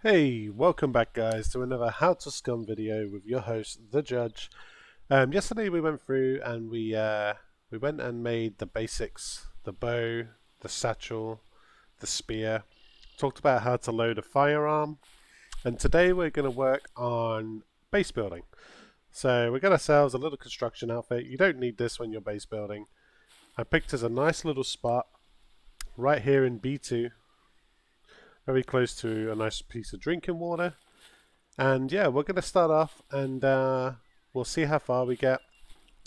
Hey, welcome back guys to another How to Scum video with your host, The Judge. Yesterday we went through and we went and made the basics, the bow, the satchel, the spear, talked about how to load a firearm, and today we're going to work on base building. So we got ourselves a little construction outfit. You don't need this when you're base building. I picked us a nice little spot right here in B2, very close to a nice piece of drinking water. And yeah, we're going to start off and we'll see how far we get.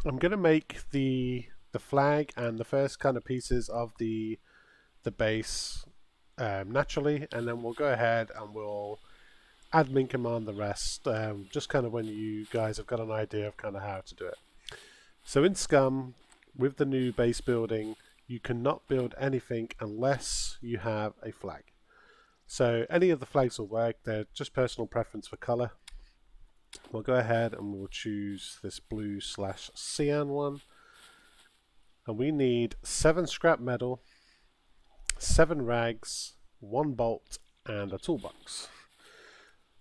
I'm going to make the flag and the first kind of pieces of the base naturally, and then we'll go ahead and we'll admin command the rest, just kind of when you guys have got an idea of kind of how to do it. So in Scum, with the new base building, you cannot build anything unless you have a flag. So any of the flags will work, they're just personal preference for color. We'll go ahead and we'll choose this blue/cyan one. And we need 7 scrap metal, 7 rags, 1 bolt, and a toolbox.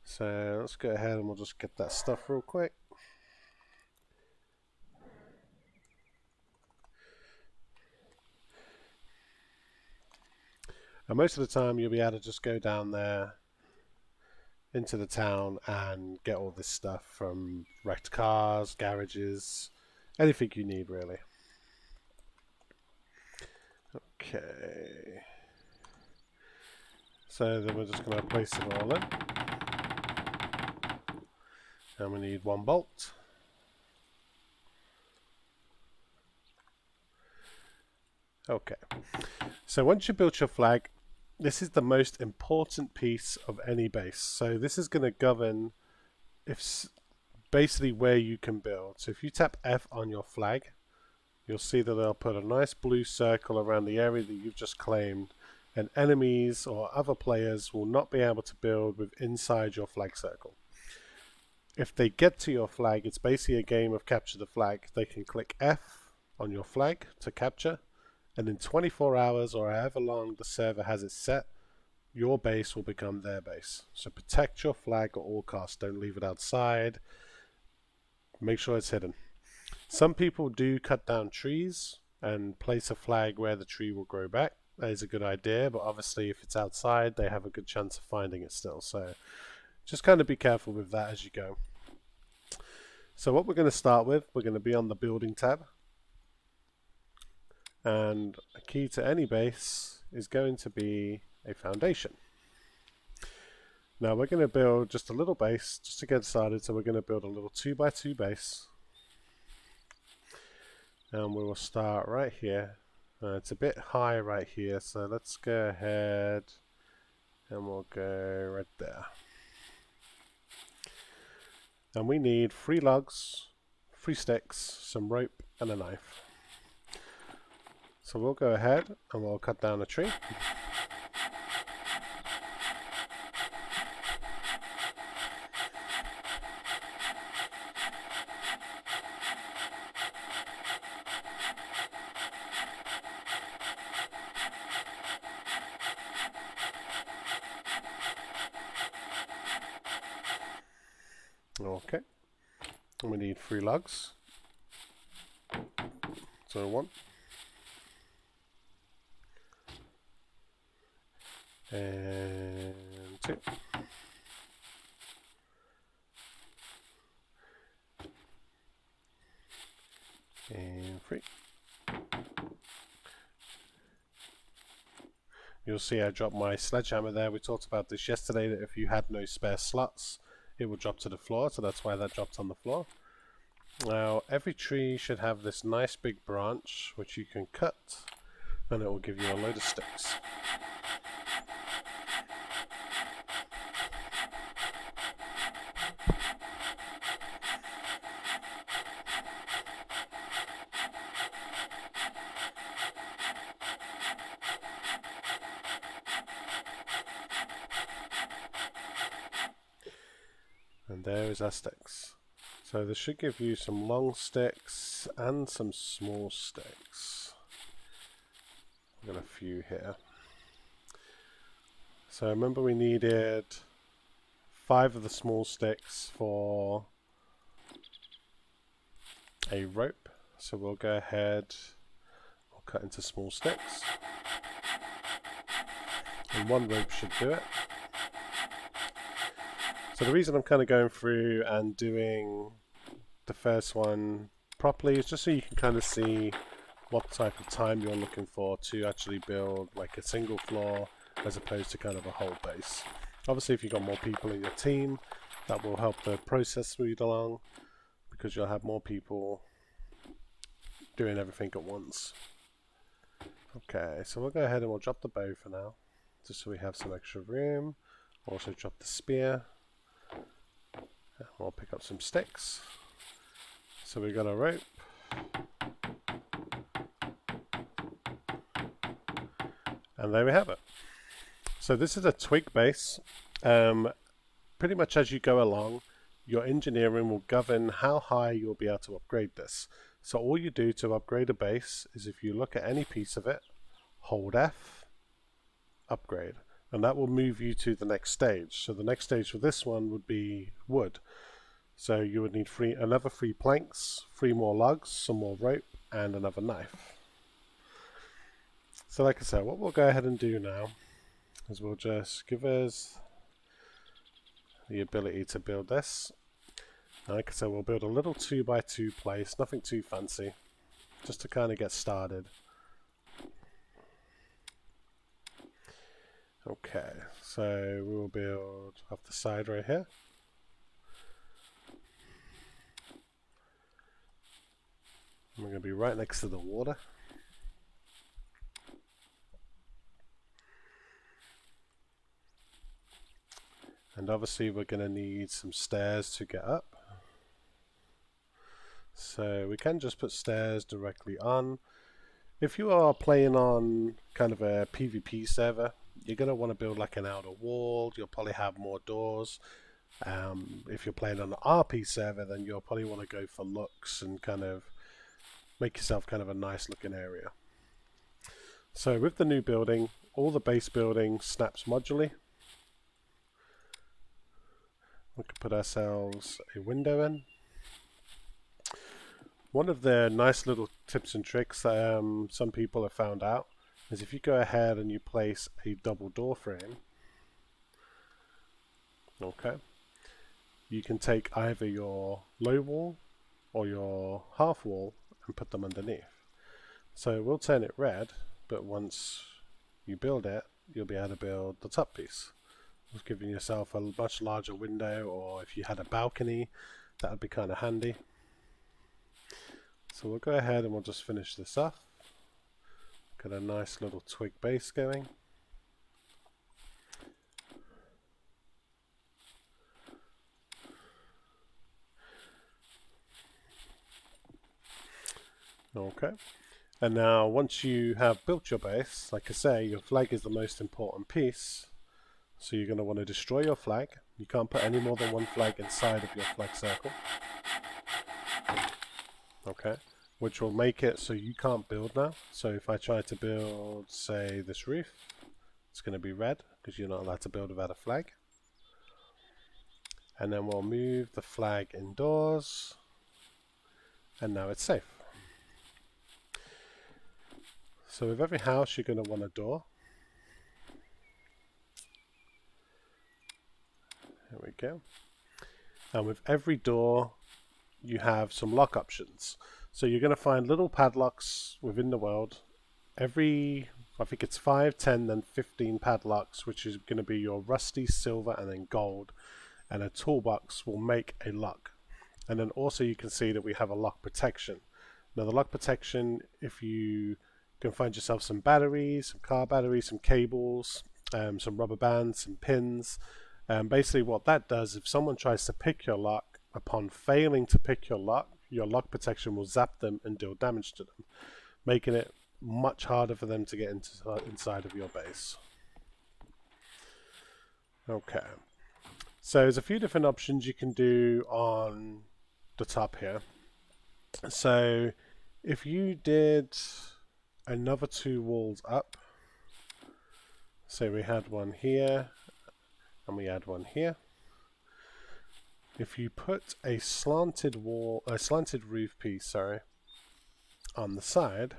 So let's go ahead and we'll just get that stuff real quick. And most of the time you'll be able to just go down there into the town and get all this stuff from wrecked cars, garages, anything you need really. Okay. So then we're just going to place it all in. And we need 1 bolt. Okay. So once you built your flag, this is the most important piece of any base. So this is going to govern basically where you can build. So if you tap F on your flag, you'll see that they'll put a nice blue circle around the area that you've just claimed, and enemies or other players will not be able to build with inside your flag circle. If they get to your flag, it's basically a game of capture the flag. They can click F on your flag to capture, and in 24 hours or however long the server has it set, your base will become their base. So protect your flag at all costs. Don't leave it outside. Make sure it's hidden. Some people do cut down trees and place a flag where the tree will grow back. That is a good idea, but obviously if it's outside, they have a good chance of finding it still. So just kind of be careful with that as you go. So what we're going to start with, we're going to be on the building tab. And a key to any base is going to be a foundation. Now we're going to build just a little base just to get started. So we're going to build a little 2x2 base. And we will start right here. It's a bit high right here, so let's go ahead and we'll go right there. And we need 3 logs, 3 sticks, some rope, and a knife. So we'll go ahead and we'll cut down a tree. Okay, and we need 3 logs. So 1 and 2 and 3. You'll see I dropped my sledgehammer there. We talked about this yesterday, that if you had no spare slots, it will drop to the floor, so that's why that dropped on the floor. Now every tree should have this nice big branch which you can cut, and it will give you a load of sticks. And there is our sticks. So this should give you some long sticks and some small sticks. I've got a few here. So remember we needed 5 of the small sticks for a rope. So we'll go ahead, we'll cut into small sticks. And 1 rope should do it. So the reason I'm kind of going through and doing the first one properly is just so you can kind of see what type of time you're looking for to actually build like a single floor as opposed to kind of a whole base. Obviously if you've got more people in your team, that will help the process smooth along because you'll have more people doing everything at once. Okay, so we'll go ahead and we'll drop the bow for now, just so we have some extra room. Also drop the spear. We'll pick up some sticks. So we've got a rope. And there we have it. So this is a twig base. Pretty much as you go along, your engineering will govern how high you'll be able to upgrade this. So all you do to upgrade a base is if you look at any piece of it, hold F, upgrade. And that will move you to the next stage. So the next stage for this one would be wood. So you would need another 3 planks, 3 more logs, some more rope, and another knife. So like I said, what we'll go ahead and do now is we'll just give us the ability to build this. And like I said, we'll build a little 2x2 place, nothing too fancy, just to kind of get started. Okay, so we will build off the side right here. And we're going to be right next to the water. And obviously we're going to need some stairs to get up. So we can just put stairs directly on. If you are playing on kind of a PvP server, you're going to want to build like an outer wall. You'll probably have more doors. If you're playing on an RP server, then you'll probably want to go for looks and kind of make yourself kind of a nice looking area. So with the new building, all the base building snaps modularly. We can put ourselves a window in. One of the nice little tips and tricks that some people have found out is if you go ahead and you place a double door frame, okay, you can take either your low wall or your half wall and put them underneath. So we'll turn it red, but once you build it, you'll be able to build the top piece. Just giving yourself a much larger window, or if you had a balcony, that would be kind of handy. So we'll go ahead and we'll just finish this off. Got a nice little twig base going. Okay. And now once you have built your base, like I say, your flag is the most important piece. So you're going to want to destroy your flag. You can't put any more than 1 flag inside of your flag circle. Okay, which will make it so you can't build now. So if I try to build, say, this roof, it's going to be red because you're not allowed to build without a flag. And then we'll move the flag indoors, and now it's safe. So with every house you're going to want a door. There we go. And with every door you have some lock options. So you're going to find little padlocks within the world. Every, I think it's 5, 10, then 15 padlocks, which is going to be your rusty, silver, and then gold. And a toolbox will make a lock. And then also you can see that we have a lock protection. Now the lock protection, if you can find yourself some batteries, some car batteries, some cables, some rubber bands, some pins. Basically what that does, if someone tries to pick your lock, upon failing to pick your lock protection will zap them and deal damage to them, making it much harder for them to get inside of your base. Okay, so there's a few different options you can do on the top here. So if you did another 2 walls up, say we had one here and we had one here, if you put a slanted roof piece, sorry, on the side,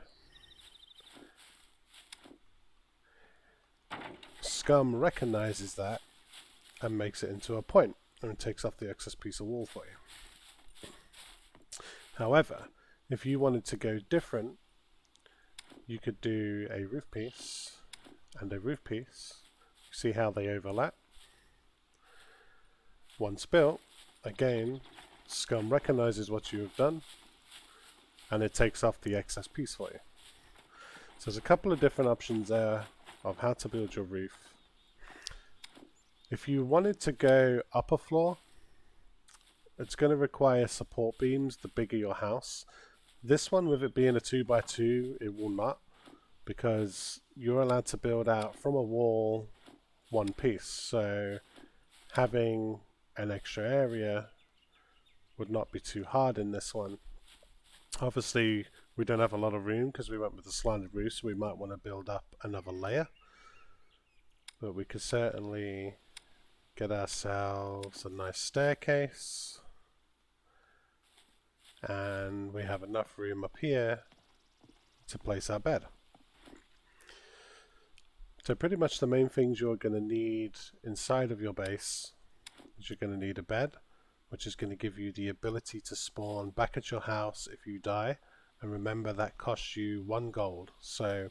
Scum recognizes that and makes it into a point, and it takes off the excess piece of wall for you. However, if you wanted to go different, you could do a roof piece and a roof piece. See how they overlap? Once built, again, Scum recognizes what you have done, and it takes off the excess piece for you. So there's a couple of different options there of how to build your roof. If you wanted to go upper floor, it's going to require support beams the bigger your house. This one, with it being a 2x2, it will not, because you're allowed to build out from a wall one piece. So having an extra area would not be too hard in this one. Obviously, we don't have a lot of room because we went with the slanted roof, so we might want to build up another layer. But we could certainly get ourselves a nice staircase. And we have enough room up here to place our bed. So pretty much the main things you're going to need inside of your base is you're going to need a bed, which is going to give you the ability to spawn back at your house if you die. And remember, that costs you 1 gold. So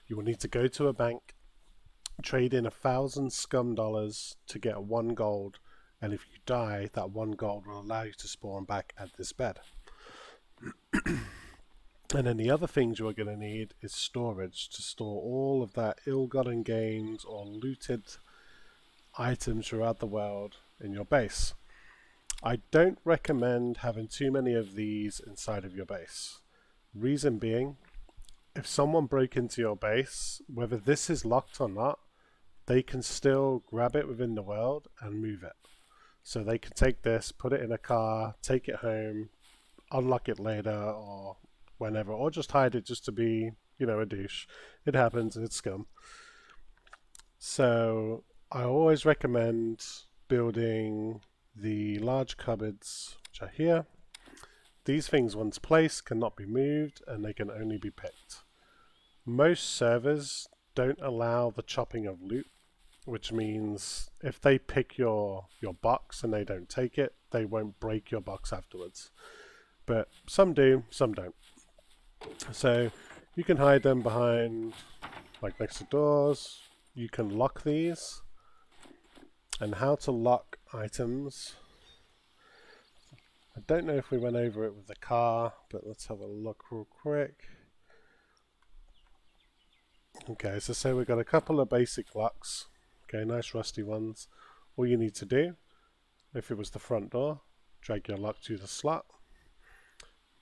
you will need to go to a bank, trade in 1,000 scum dollars to get 1 gold. And if you die, that 1 gold will allow you to spawn back at this bed. And then the other things you are going to need is storage to store all of that ill-gotten gains or looted items throughout the world in your base. I don't recommend having too many of these inside of your base. Reason being, if someone broke into your base, whether this is locked or not, they can still grab it within the world and move it. So they can take this, put it in a car, take it home, unlock it later or whenever, or just hide it just to be, you know, a douche. It happens, it's Scum. So I always recommend building the large cupboards, which are here. These things, once placed, cannot be moved and they can only be picked. Most servers don't allow the chopping of loot, which means if they pick your box and they don't take it, they won't break your box afterwards. But some do, some don't. So you can hide them behind, like next to doors. You can lock these. And how to lock items. I don't know if we went over it with the car, but let's have a look real quick. Okay, so say we've got a couple of basic locks. Okay, nice rusty ones. All you need to do, if it was the front door, drag your lock to the slot,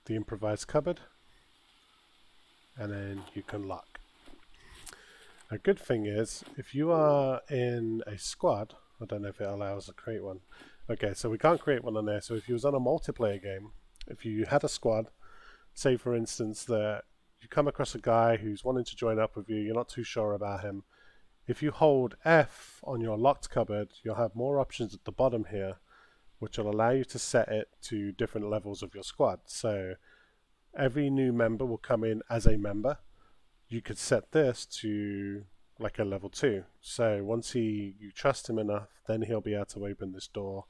the improvised cupboard, and then you can lock. A good thing is, if you are in a squad, I don't know if it allows to create one. Okay, so we can't create one on there. So if you was on a multiplayer game, if you had a squad, say for instance that you come across a guy who's wanting to join up with you, you're not too sure about him. If you hold F on your locked cupboard, you'll have more options at the bottom here, which will allow you to set it to different levels of your squad. So every new member will come in as a member. You could set this to like a level 2. So once you trust him enough, then he'll be able to open this door.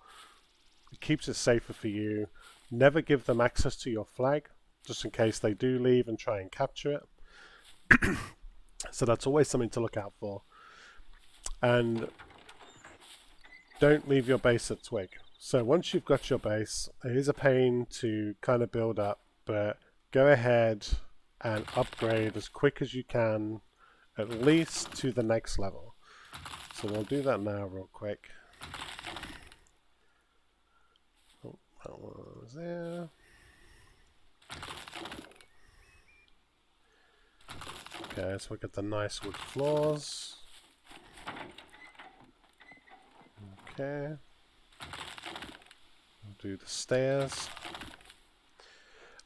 It keeps it safer for you. Never give them access to your flag, just in case they do leave and try and capture it. So that's always something to look out for. And don't leave your base at twig. So once you've got your base, it is a pain to kind of build up, but go ahead and upgrade as quick as you can, at least to the next level. So we'll do that now real quick. Oh, that one was there. Okay, so we got the nice wood floors. Okay. We'll do the stairs.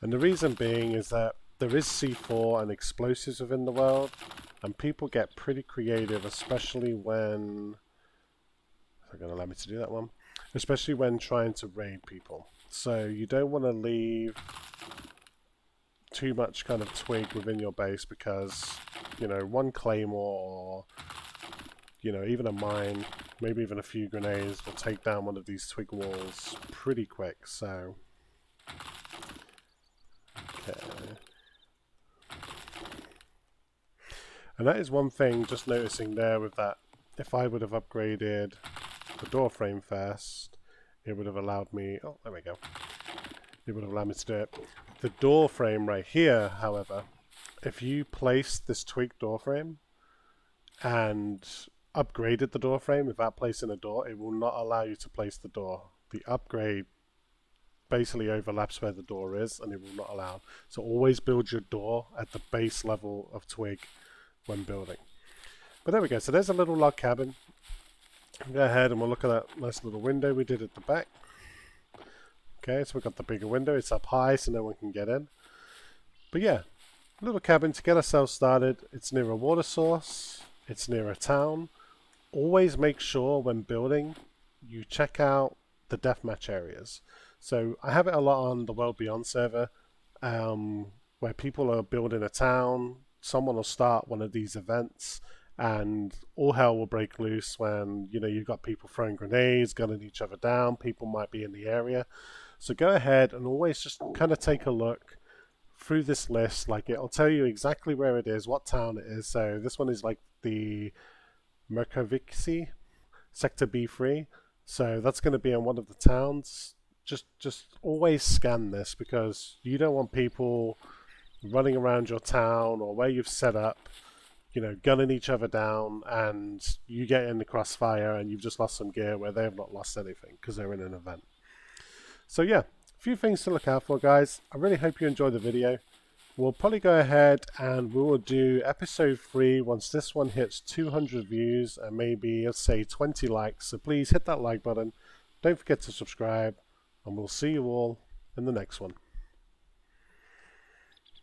And the reason being is that there is C4 and explosives within the world, and people get pretty creative, especially when... They're going to allow me to do that one. especially when trying to raid people. So you don't want to leave too much kind of twig within your base, because, you know, one claymore or, you know, even a mine, maybe even a few grenades will take down one of these twig walls pretty quick. So, okay. And that is one thing, just noticing there with that, if I would have upgraded the door frame first, it would have allowed me, oh, there we go. It would have allowed me to do it. The door frame right here, however, if you place this twig door frame and upgraded the door frame without placing a door, it will not allow you to place the door. The upgrade basically overlaps where the door is, and it will not allow. So always build your door at the base level of twig when building. But there we go. So there's a little log cabin. Go ahead and we'll look at that nice little window we did at the back. Okay, so we've got the bigger window. It's up high so no one can get in. But yeah, little cabin to get ourselves started. It's near a water source. It's near a town. Always make sure when building you check out the deathmatch areas. So I have it a lot on the World Beyond server, where people are building a town. Someone will start one of these events and all hell will break loose when, you know, you've got people throwing grenades, gunning each other down. People might be in the area. So go ahead and always just kind of take a look through this list. Like, it'll tell you exactly where it is, what town it is. So this one is like the Merkovici, Sector B3. So that's going to be in one of the towns. Just always scan this, because you don't want people running around your town or where you've set up, you know, gunning each other down, and you get in the crossfire and you've just lost some gear where they have not lost anything because they're in an event. So yeah, a few things to look out for, guys. I really hope you enjoyed the video. We'll probably go ahead and we will do episode 3 once this one hits 200 views and maybe, let's say, 20 likes. So please hit that like button. Don't forget to subscribe, and we'll see you all in the next one.